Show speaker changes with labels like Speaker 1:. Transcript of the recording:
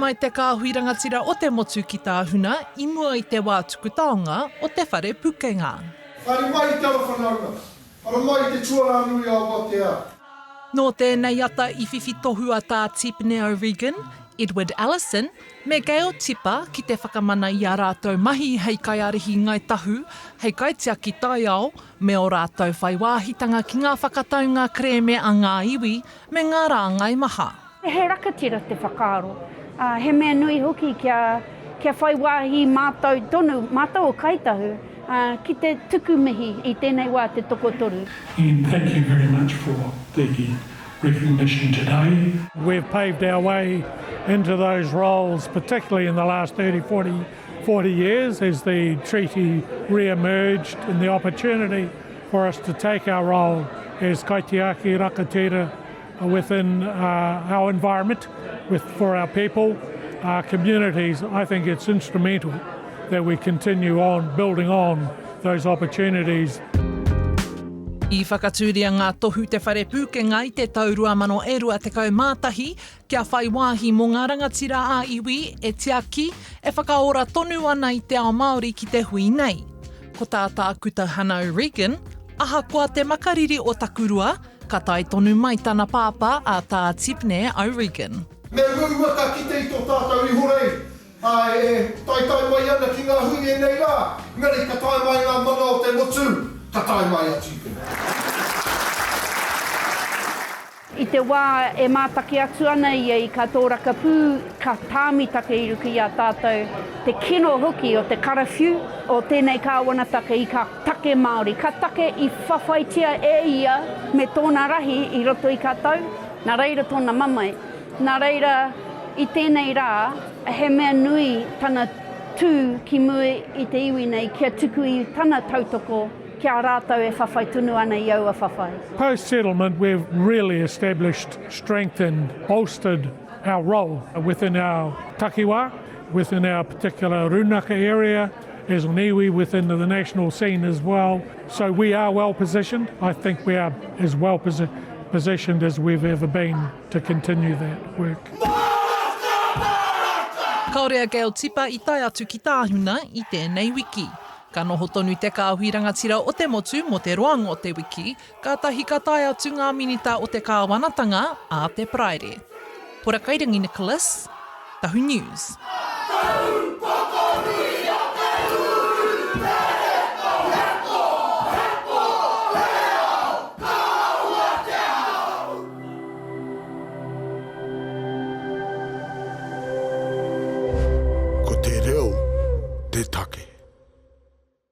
Speaker 1: mai Te Kāhui Rangatira o Te Motu ki Tāhuna, I mua I te wā tukutaonga o Te Whare Pūkenga.
Speaker 2: Whare mai te awa whanaunga. Whare mai te tuaranui a Awatea.
Speaker 1: Nō tēnei ata I whiwhi tohu a Tā Tipene O'Regan, Edward Ellison, me Gail Tipa ki te whakamana I a rātou mahi hei kai arihi Ngāi Tahu, hei kai tia ki tai ao, me o rātou whai wāhitanga ki ngā whakataunga kreme a ngā iwi, me ngā rāngai maha.
Speaker 3: He rakatira te whakaaro. He mea nui hoki kia whai wāhi mātou tonu, mātou o Ngāi Tahu, ki te tuku mihi I tēnei wā te tokotoru.
Speaker 4: And thank you very much for the recognition today.
Speaker 5: We've paved our way into those roles, particularly in the last 30, 40 years, as the treaty re-emerged and the opportunity for us to take our role as kaitiaki rakatira within our environment, for our people, our communities. I think it's instrumental that we continue on building on those opportunities.
Speaker 1: I whakatūria ngā tohu Te Whare Pūkenga I te tau 2012 mātahi, kia whai wāhi mō ngā rangatira a iwi e tiaki e whakaora tonu ana I te ao Māori ki te hui nei. Ko tātā kuta Hana O'Regan, aha kua te makariri o takurua, ka tai tonu mai tana pāpā a Tā Tipene O'Regan.
Speaker 2: Me ruaka ki te ito tātou I horei. Tai mai ana ki ngā hui e nei rā. Ngari ka tai mai ngā mana o te motu. Ka tai mai atu.
Speaker 3: I te wā e mātaki atu ana ia I ka tōraka pū, ka tāmitake I ruki a tātou te kino hoki o te karawhiu o tēnei kāwanataka I ka take Māori. Ka take I whawhaitia e ia me tōna rahi I roto I ka tau, nā reira tōna mamai. Nā reira I tēnei rā, he mea nui tana tū ki mui I te iwi nei kia tuku I tana tautoko kia rātau e whawhai tunu ana I au a whawhai.
Speaker 5: Post-settlement, we've really established, strengthened, bolstered our role within our takiwā, within our particular runaka area, as an iwi within the national scene as well. So we are well positioned. I think we are as well positioned as we've ever been to continue that work.
Speaker 1: Kaurea Gail Tipa I tai atu ki Tāhuna I tēnei wiki. Ka noho tonu Te Kāhui Rangatira o Te Motu mo te roanga o te wiki, ka tahi ka tai atu ngā minita o te kāwanatanga a te praere. Pora Kairangi Nicholas, Tahu News.
Speaker 2: Ko te reo